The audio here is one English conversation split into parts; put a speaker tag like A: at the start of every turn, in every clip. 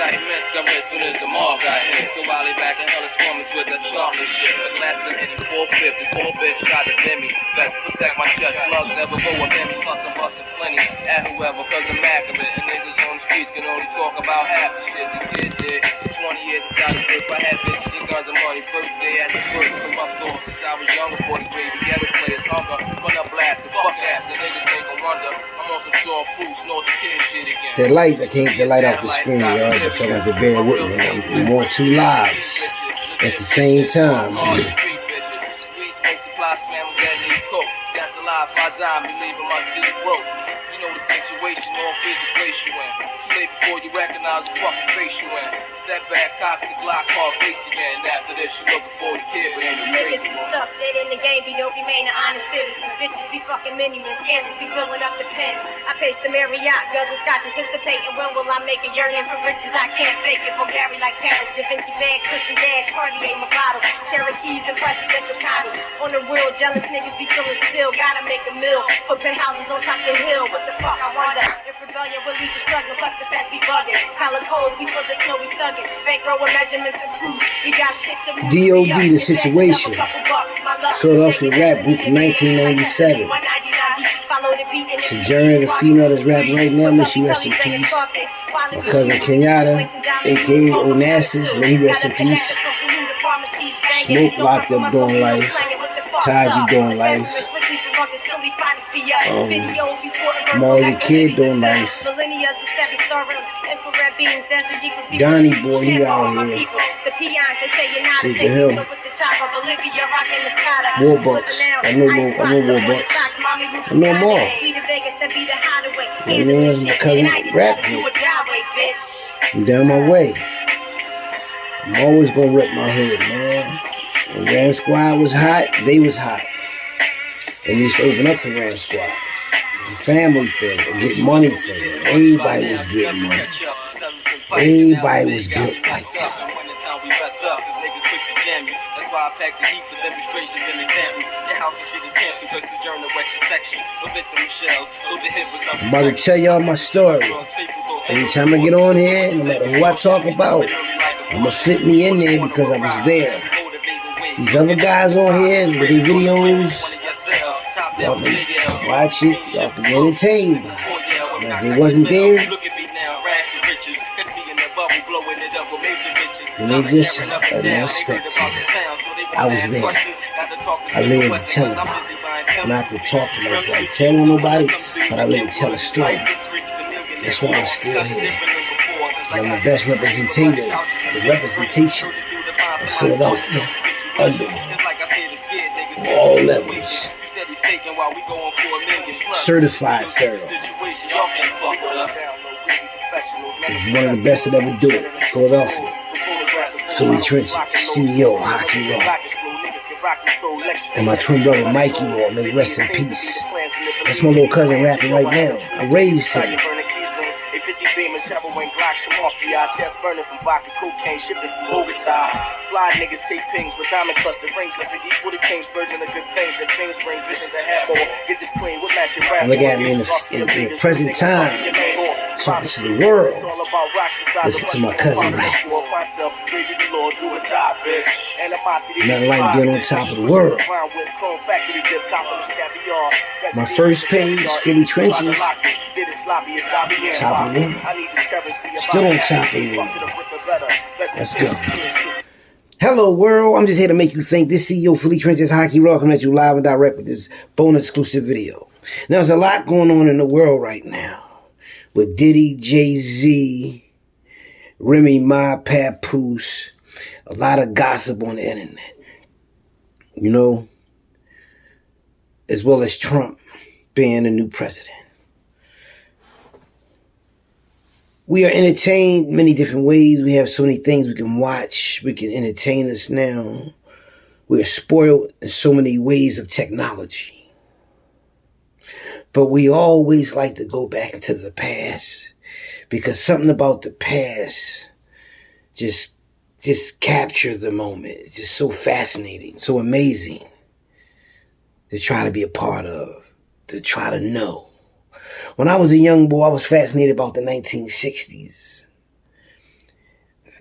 A: got immense, got rid soon as the mall got hit. So while they back in hell is swarmers with that chocolate shit. The glass of any 4/5, this whole bitch tried to bend me. Best protect my chest, slugs never go with me. Plus I'm busting plenty at whoever, cause I'm accurate. And niggas on the streets can only talk about half the shit the kid did. 20 years inside the zip, I had bitches, get guns and money. First day at the first, come up thoughts since I was younger. 40 grade, the ghetto players hunger. Run up blast, and fuck ass, the niggas make them wonder. I'm on some short proof, snort the kid shit again.
B: The lights, I can't get the light off the screen, y'all, but y'all have to bear with me. I'm on 2 lives at the same time.
A: We smoke supply spam with that need coke. That's a lie if I die, me leaving my city broke. You know the situation, all physical place you in. Too late before you recognize the fucking face you in. Step back, cock the Glock, car race again. After this, you looking for the kid, but ain't no trace.
C: Niggas be stuck dead in the game, but don't remain an honest citizen. Bitches be fucking minions, scandals be filling up the pen. I pace the Marriott, guzzle scotch, anticipating when will I make a yearning for riches I can't fake it. Bulgari like Paris, Da Vinci bags, cushion dash, Cartier my bottle, Cherokees and presidential condoms. On the real, jealous niggas be feeling still. Gotta make a meal for penthouses on top of the hill. What the fuck, I wonder if rebellion will lead to struggling. Plus the fast be bugging. Calicoes before the snow we thugging. Bankroll measurements improved. We got shit to move.
B: D.O.D. The Situation. Philadelphia rap group from 1997. Sojourner, the female that's rapping right now, may she rest in peace. My cousin Kenyatta, a.k.a. Onassis, may he rest in peace. Smoke locked up doing life. Taji doing life. Marley the Kid doing life. Donnie boy, he out here. Shit the hell. Warbucks. I know Warbucks. I know them all. My man's my cousin rap group. I'm down my way. I'm always gonna rep my hood, man. When Ram Squad was hot, they was hot. And they used to open up for Ram Squad. It was a family thing, a get money thing. Everybody was getting money. Everybody was built like that. That's why I packed the heat for demonstrations in the camp. Your house and shit is canceled because Sojourner wet your section. The victim shells, so the hit was not. I'm about to tell y'all my story. Every time I get on here, no matter who I talk about, I'ma fit me in there because I was there. These other guys on here with their videos, y'all can watch it, y'all can be entertained by it. Now, if they wasn't there, then they just another spectator. I was there. I lived to tell about it. Not to talk like tell on nobody, but I really tell a story. That's why I'm still here. And I'm the best representative, the representation of Philadelphia. Under all levels. Certified thorough. One of the best that ever do it. Philadelphia. Philly Trench, CEO, Hockey Rock. And my twin brother Mikey Rock, may rest in peace. That's my little cousin rapping right now. I raised him.
D: Heroin, Glocks from Austria, chest burning from vodka, cocaine, shipping from Bogota. Fly niggas take pings with diamond cluster rings, living equal to kings, virgin of good things, and things bring vision to have more. Get this clean with matching rap.
B: Look at me in the present time, talking to the world. Listen to my cousin rap. Nothing like being on top of the world. My first page, Philly Trenches, top of the world. Still on top of the world. Let's go. Hello world, I'm just here to make you think. This CEO Philly Trenches Hockey Rock coming at you live and direct with this bonus exclusive video. Now there's a lot going on in the world right now. With Diddy, Jay-Z, Remy Ma, Papoose, a lot of gossip on the internet. You know, as well as Trump being the new president. We are entertained many different ways. We have so many things we can watch. We can entertain us now. We are spoiled in so many ways of technology. But we always like to go back into the past because something about the past just capture the moment. It's just so fascinating, so amazing to try to be a part of, to try to know. When I was a young boy, I was fascinated about the 1960s.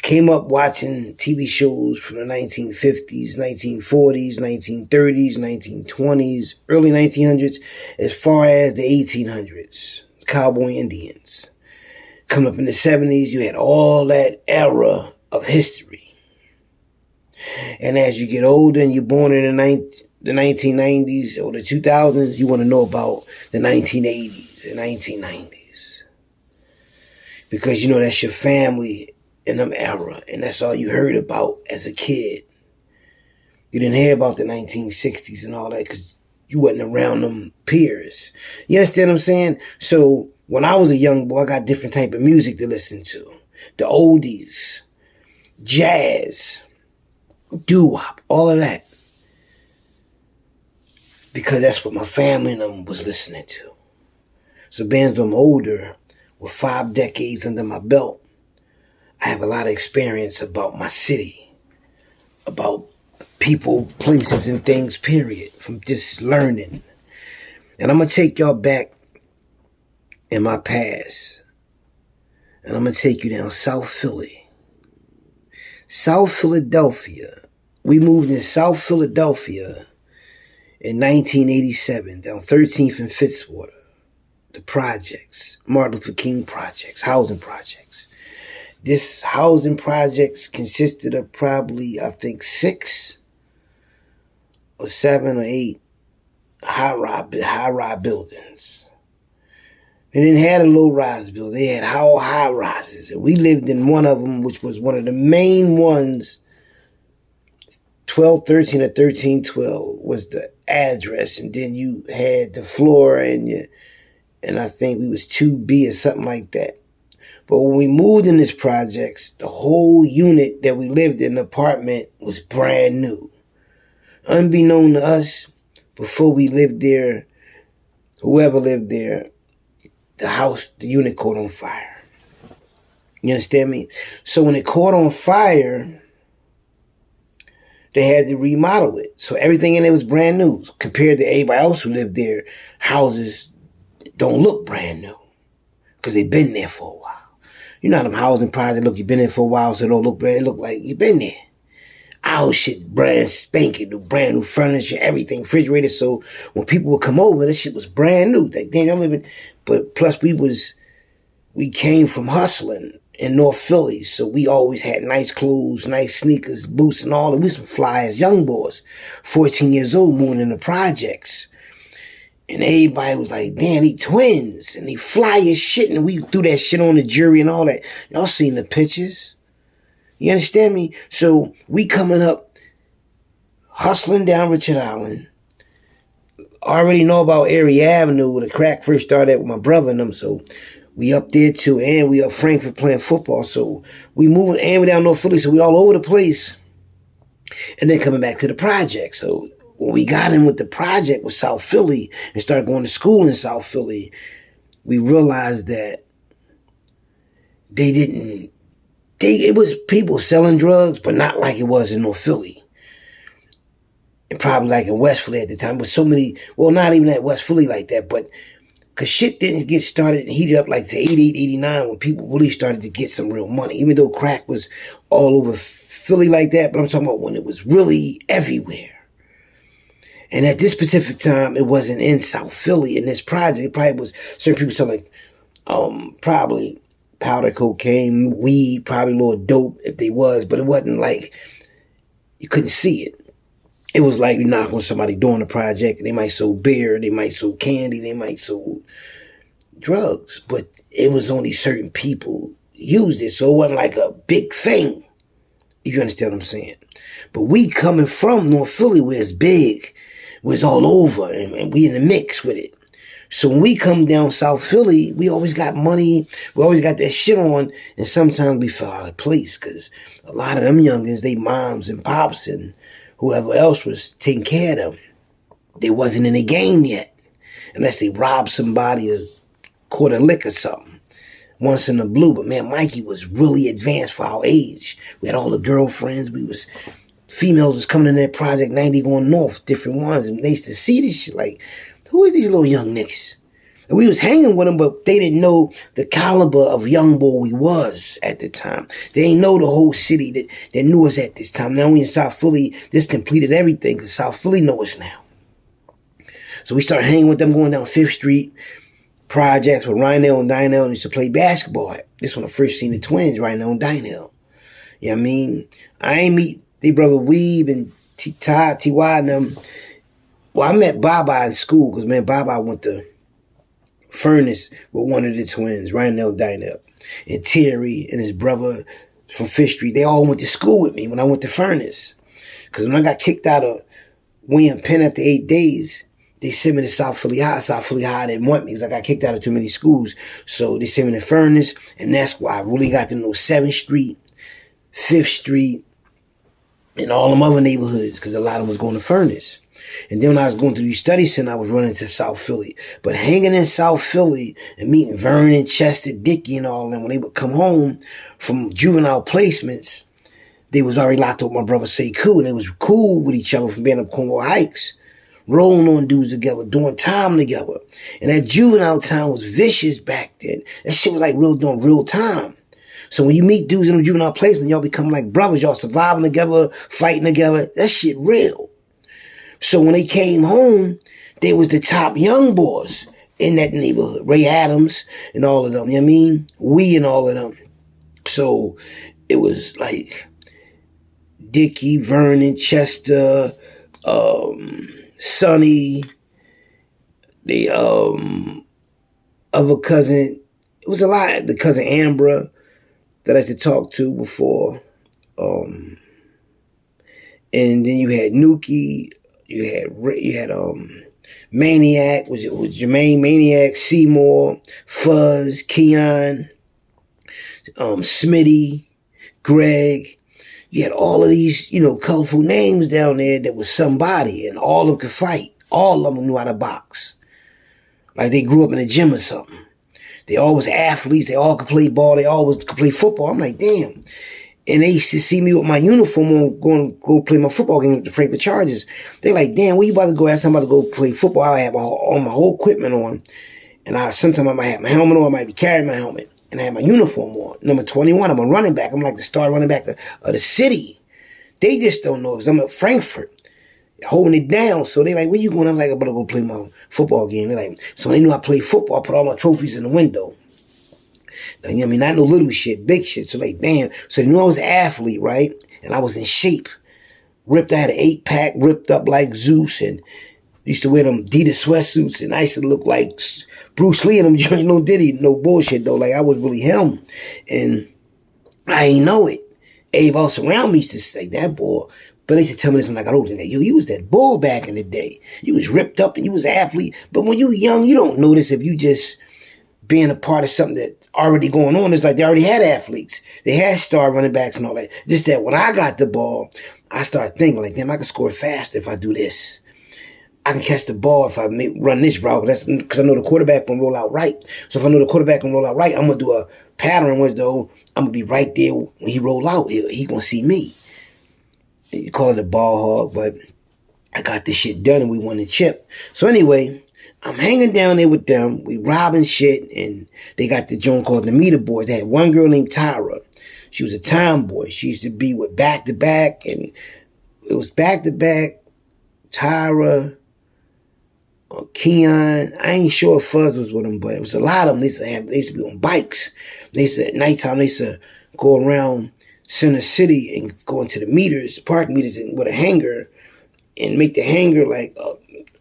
B: came up watching TV shows from the 1950s, 1940s, 1930s, 1920s, early 1900s, as far as the 1800s, cowboy Indians. Coming up in the 70s, you had all that era of history. And as you get older and you're born in the 1990s or the 2000s, you want to know about the 1980s and 1990s. Because you know that's your family in them era, and that's all you heard about as a kid. You didn't hear about the 1960s and all that because you wasn't around them peers. You understand what I'm saying? So when I was a young boy, I got different type of music to listen to. The oldies, jazz, doo-wop, all of that. Because that's what my family and them was listening to. So being as I'm older, with 5 decades under my belt, I have a lot of experience about my city, about people, places, and things, period, from just learning. And I'm going to take y'all back in my past. And I'm going to take you down South Philly. South Philadelphia. We moved in South Philadelphia in 1987, down 13th and Fitzwater. The projects, Martin Luther King projects, housing projects. This housing projects consisted of probably, I think, 6 or 7 or 8 high-rise buildings. They didn't have a low-rise building. They had high-rises. And we lived in one of them, which was one of the main ones. 1213 or 1312 was the address. And then you had the floor and I think we was 2B or something like that. But when we moved in this projects, the whole unit that we lived in, the apartment, was brand new. Unbeknown to us, before we lived there, whoever lived there, the unit caught on fire. You understand me? So when it caught on fire, they had to remodel it. So everything in it was brand new. Compared to everybody else who lived there, houses don't look brand new because they've been there for a while. You know how them housing projects look, you've been there for a while, so it don't look brand, it look like you've been there. Our shit brand spanking new, brand new furniture, everything, refrigerator. So when people would come over, this shit was brand new. Like, damn, y'all living. But plus we came from hustling in North Philly, so we always had nice clothes, nice sneakers, boots, and all that. We some fly as young boys, 14 years old, moving in the projects. And everybody was like, damn, they twins. And they fly as shit. And we threw that shit on the jury and all that. Y'all seen the pictures. You understand me? So we coming up, hustling down Richard Island. Already know about Erie Avenue where the crack first started with my brother and them. So we up there too. And we up Frankfurt playing football. So we moving and we down North Philly. So we all over the place. And then coming back to the project. So when we got in with the project with South Philly and started going to school in South Philly, we realized that it was people selling drugs, but not like it was in North Philly. And probably like in West Philly at the time. But so many, well, not even at West Philly like that, but because shit didn't get started and heated up like to 88, 89 when people really started to get some real money. Even though crack was all over Philly like that, but I'm talking about when it was really everywhere. And at this specific time, it wasn't in South Philly in this project. It probably was certain people selling probably powder cocaine, weed, probably a little dope if they was, but it wasn't like you couldn't see it. It was like you knock on somebody doing the project and they might sell beer, they might sell candy, they might sell drugs, but it was only certain people used it, so it wasn't like a big thing. If you understand what I'm saying. But we coming from North Philly where it's big, where it's all over, and we in the mix with it. So when we come down South Philly, we always got money, we always got that shit on, and sometimes we fell out of place because a lot of them youngins, they moms and pops and whoever else was taking care of them, they wasn't in the game yet, unless they robbed somebody or caught a lick or something. Once in the blue, but man, Mikey was really advanced for our age. We had all the girlfriends, females was coming in that Project 90 going north, different ones, and they used to see this shit like, who is these little young niggas? And we was hanging with them, but they didn't know the caliber of young boy we was at the time. They didn't know the whole city that knew us at this time. Now we in South Philly, this completed everything because South Philly know us now. So we started hanging with them, going down 5th Street, projects with Rhinell and Dynell, and used to play basketball. This when I first seen the twins, Rhinell and Dynell. You know what I mean? I ain't meet their brother Weeb and T.Y. and them. Well, I met Baba in school because, man, Baba went to Furnace with one of the twins, Rhinell Dynell. And Terry and his brother from 5th Street, they all went to school with me when I went to Furnace. Because when I got kicked out of William Penn after 8 days, they sent me to South Philly High. South Philly High didn't want me because I got kicked out of too many schools. So they sent me to Furnace, and that's why I really got to know 7th Street, 5th Street, and all them other neighborhoods because a lot of them was going to Furnace. And then when I was going through the study center, I was running to South Philly. But hanging in South Philly and meeting Vernon, Chester, Dickey, and all of them, when they would come home from juvenile placements, they was already locked up with my brother Sekou, and they was cool with each other from being up Cornwall Heights, rolling on dudes together, doing time together. And that juvenile time was vicious back then. That shit was like doing real time. So when you meet dudes in the juvenile placement, y'all become like brothers. Y'all surviving together, fighting together. That shit real. So when they came home, they was the top young boys in that neighborhood. Ray Adams and all of them, you know what I mean? We and all of them. So it was like Dickey, Vernon, Chester, Sonny, the other cousin. It was a lot. The cousin Ambra that I used to talk to before. And then you had Nuki. You had Maniac, was Jermaine Maniac, Seymour, Fuzz, Keon, Smitty, Greg. You had all of these, colorful names down there that was somebody, and all of them could fight. All of them knew how to box. Like they grew up in a gym or something. They all was athletes. They all could play ball. They all could play football. I'm like, damn. And they used to see me with my uniform on, going to go play my football game with the Frankfurt Chargers. They like, damn, where you about to go? I asked somebody to go play football. I had all my whole equipment on. And sometimes I might have my helmet on. I might be carrying my helmet. And I had my uniform on. Number 21, I'm a running back. I'm like the star running back of the city. They just don't know because I'm at Frankfurt holding it down. So they like, where you going? I'm like, I'm about to go play my football game. They're like, so they knew I played football. I put all my trophies in the window. Now, you know what I mean? Not no little shit, big shit. So like, damn. So they knew I was an athlete, right? And I was in shape. Ripped, I had an 8-pack, ripped up like Zeus, and used to wear them Adidas sweatsuits, and I used to look like Bruce Lee and them joint. No Diddy, no bullshit though. Like I was really him. And I ain't know it. Everybody else around me used to say, that boy. But they used to tell me this when I got older. Like, yo, you was that bull back in the day. You was ripped up and you was an athlete. But when you young, you don't notice if you just being a part of something that's already going on. It's like they already had athletes. They had star running backs and all that. Just that when I got the ball, I started thinking like, damn, I can score faster if I do this. I can catch the ball if I run this route. That's because I know the quarterback can roll out right. So if I know the quarterback can roll out right, I'm going to do a pattern where though I'm going to be right there when he roll out. He going to see me. You call it a ball hog, but I got this shit done and we won the chip. So anyway, I'm hanging down there with them. We robbing shit, and they got the joint called the Meter Boys. They had one girl named Tyra. She was a tomboy. She used to be with Back to Back, and it was Back to Back, Tyra, Keon. I ain't sure if Fuzz was with them, but it was a lot of them. They used to be on bikes. They used to, at nighttime, they used to go around Center City and go into the meters, park meters, and with a hanger, and make the hanger like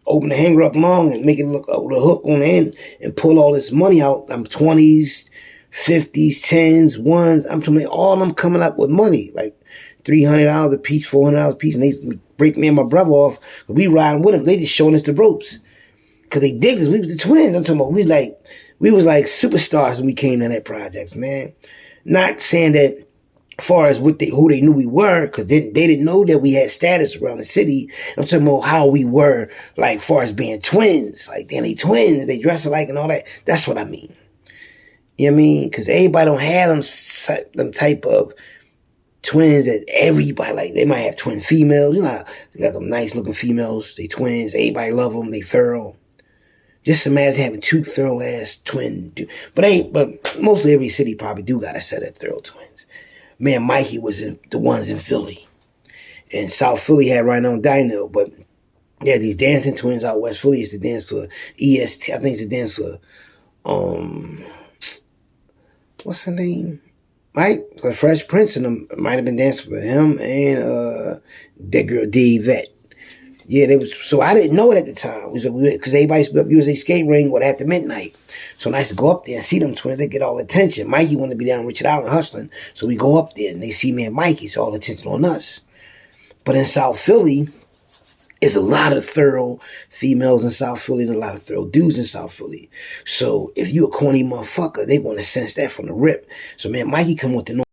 B: open the hanger up long and make it look with a hook on the end and pull all this money out. I'm 20s, 50s, 10s, 1s. I'm talking all of them coming up with money, like $300 a piece, $400 a piece, and they break me and my brother off. We riding with them. They just showing us the ropes because they digged us. We was the twins. I'm talking about we was like superstars when we came to that projects, man. Not saying that as far as who they knew we were, because they didn't know that we had status around the city. I'm talking about how we were, like, as far as being twins. Like, they twins, they dress alike and all that. That's what I mean. You know what I mean? Because everybody don't have them type of twins that everybody, like, they might have twin females. You know, they got them nice-looking females. They twins. Everybody love them. They thorough. Just imagine having two thorough ass twin. But mostly every city probably do got a set of thorough twins. Man, Mikey was the ones in Philly. And South Philly had right on Dino, but yeah, these dancing twins out West Philly used to dance for EST. I think it's to dance for what's her name? Right? The Fresh Prince and them might have been dancing for him and that girl D Vet. Yeah, they was. So I didn't know it at the time. Because everybody used to be up USA skate ring after midnight. So when I used to go up there and see them twins, they get all the attention. Mikey wanted to be down Richard Island hustling, so we go up there and they see me and Mikey, so all the attention on us. But in South Philly, there's a lot of thorough females in South Philly and a lot of thorough dudes in South Philly. So if you a corny motherfucker, they want to sense that from the rip. So man, Mikey come with the